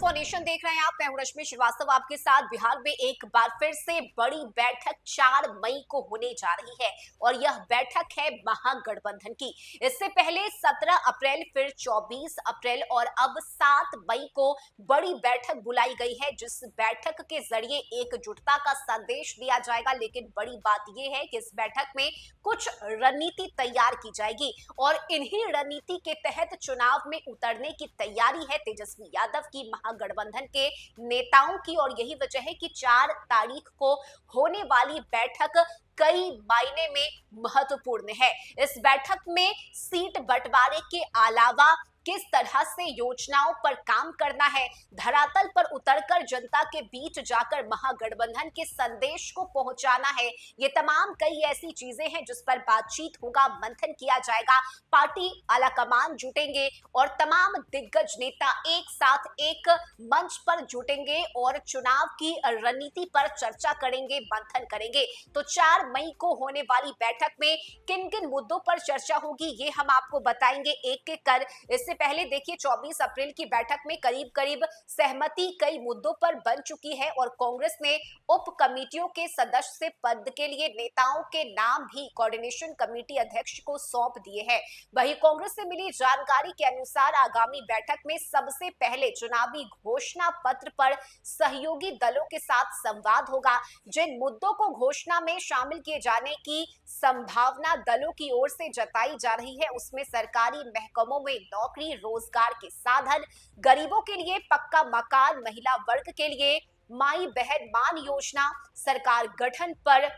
For nation देख रहे हैं आप। मैं हूं रश्मि श्रीवास्तव आपके साथ। बिहार में एक बार फिर से बड़ी बैठक 4 मई को होने जा रही है और यह बैठक है महागठबंधन की। इससे पहले 17 अप्रैल, फिर 24 अप्रैल और अब 7 मई को बड़ी बैठक बुलाई गई है, जिस बैठक के जरिए एकजुटता का संदेश दिया जाएगा। लेकिन बड़ी बात यह है कि इस बैठक में कुछ रणनीति तैयार की जाएगी और इन्हीं रणनीति के तहत चुनाव में उतरने की तैयारी है तेजस्वी यादव की, महागठबंधन के नेताओं की। और यही वजह है कि 4 तारीख को होने वाली बैठक कई मायने में महत्वपूर्ण है। इस बैठक में सीट बंटवारे के अलावा किस तरह से योजनाओं पर काम करना है, धरातल पर उतरकर जनता के बीच जाकर महागठबंधन के संदेश को पहुंचाना है, ये तमाम कई ऐसी चीजें हैं जिस पर बातचीत होगा, मंथन किया जाएगा। पार्टी आलाकमान जुटेंगे और तमाम दिग्गज नेता एक साथ एक मंच पर जुटेंगे और चुनाव की रणनीति पर चर्चा करेंगे, मंथन करेंगे। तो 4 मई को होने वाली बैठक में किन किन मुद्दों पर चर्चा होगी, ये हम आपको बताएंगे एक एक कर। इससे पहले देखिए, 24 अप्रैल की बैठक में करीब करीब सहमति कई मुद्दों पर बन चुकी है और कांग्रेस ने उप कमेटियों के सदस्य पद के लिए नेताओं के नाम भी कोऑर्डिनेशन कमेटी अध्यक्ष को सौंप दिए हैं। वहीं कांग्रेस से मिली जानकारी के अनुसार आगामी बैठक में सबसे पहले चुनावी घोषणा पत्र पर सहयोगी दलों के साथ संवाद होगा। जिन मुद्दों को घोषणा में शामिल किए जाने की संभावना दलों की ओर से जताई जा रही है, उसमें सरकारी महकमों में नौकरी, रोजगार के साधन, गरीबों के लिए पक्का मकान, महिला वर्ग के लिए माई बहन मान योजना, सरकार गठन पर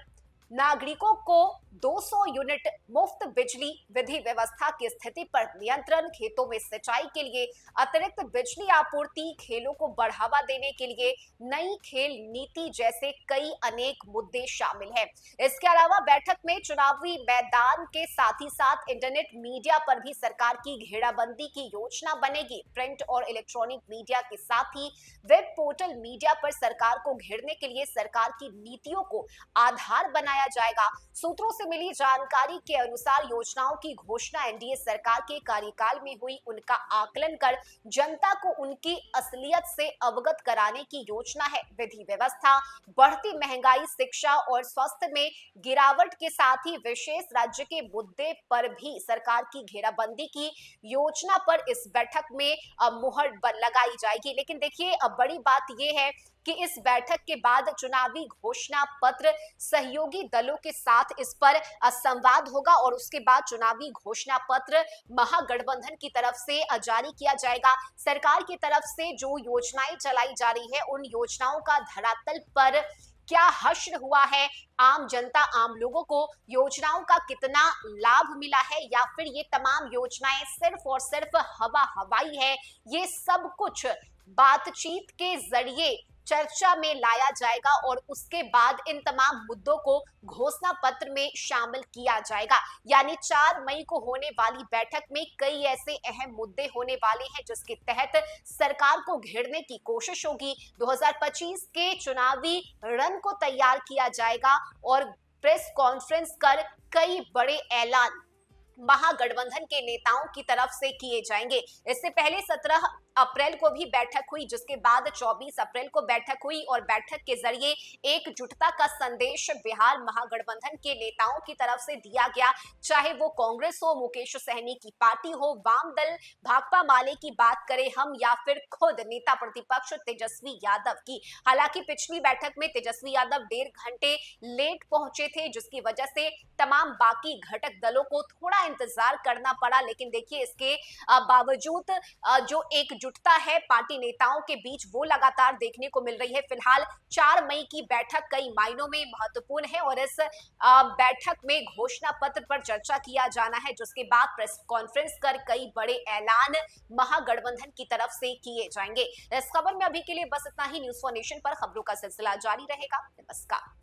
नागरिकों को 200 यूनिट मुफ्त बिजली, विधि व्यवस्था की स्थिति पर नियंत्रण, खेतों में सिंचाई के लिए अतिरिक्त बिजली आपूर्ति, खेलों को बढ़ावा देने के लिए नई खेल नीति जैसे कई अनेक मुद्दे शामिल हैं। इसके अलावा बैठक में चुनावी मैदान के साथ ही साथ इंटरनेट मीडिया पर भी सरकार की घेराबंदी की योजना बनेगी। प्रिंट और इलेक्ट्रॉनिक मीडिया के साथ ही वेब पोर्टल मीडिया पर सरकार को घेरने के लिए सरकार की नीतियों को आधार बनाया जाएगा। सूत्रों से मिली जानकारी के अनुसार योजनाओं की घोषणा एनडीए सरकार के कार्यकाल में हुई, उनका आकलन कर जनता को उनकी असलियत से अवगत कराने की योजना है। विधि व्यवस्था, बढ़ती महंगाई, शिक्षा और स्वास्थ्य में गिरावट के साथ ही विशेष राज्य के मुद्दे पर भी सरकार की घेराबंदी की योजना पर इस बैठक में मुहर लगाई जाएगी। लेकिन देखिए, अब बड़ी बात यह है कि इस बैठक के बाद चुनावी घोषणा पत्र सहयोगी दलों के साथ इस पर संवाद होगा और उसके बाद चुनावी घोषणा पत्र महागठबंधन की तरफ से जारी किया जाएगा। सरकार की तरफ से जो योजनाएं चलाई जा रही है, उन योजनाओं का धरातल पर क्या हश्र हुआ है, आम जनता, आम लोगों को योजनाओं का कितना लाभ मिला है, या फिर ये तमाम योजनाएं सिर्फ और सिर्फ हवाई है, ये सब कुछ बातचीत के जरिए चर्चा में लाया जाएगा और उसके बाद इन तमाम मुद्दों को घोषणा पत्र में शामिल किया जाएगा। यानी 4 मई को होने वाली बैठक में कई ऐसे अहम मुद्दे होने वाले हैं जिसके तहत सरकार को घेरने की कोशिश होगी। 2025 के चुनावी रण को तैयार किया जाएगा और प्रेस कॉन्फ्रेंस कर कई बड़े ऐलान महागठबंधन के नेताओं की तरफ से किए जाएंगे। इससे पहले 17 अप्रैल को भी बैठक हुई, जिसके बाद 24 अप्रैल को बैठक हुई और बैठक के जरिए एकजुटता का संदेश बिहार महागठबंधन के नेताओं की तरफ से दिया गया। चाहे वो कांग्रेस हो, मुकेश सहनी की पार्टी हो, वाम दल भाकपा माले की बात करें हम, या फिर खुद नेता प्रतिपक्ष तेजस्वी यादव की। हालांकि पिछली बैठक में तेजस्वी यादव 1.5 घंटे लेट पहुंचे थे, जिसकी वजह से तमाम बाकी घटक दलों को थोड़ा इंतजार करना पड़ा। लेकिन देखिए, इसके बावजूद जो एकजुटता है पार्टी नेताओं के बीच, वो लगातार देखने को मिल रही है। फिलहाल 4 मई की बैठक कई मायनों में महत्वपूर्ण है और इस बैठक में घोषणा पत्र पर चर्चा किया जाना है, जिसके बाद प्रेस कॉन्फ्रेंस कर कई बड़े ऐलान महागठबंधन की तरफ से किए जाएंगे। इस खबर में अभी के लिए बस इतना ही। न्यूज़ फॉर नेशन पर खबरों का सिलसिला जारी रहेगा। नमस्कार।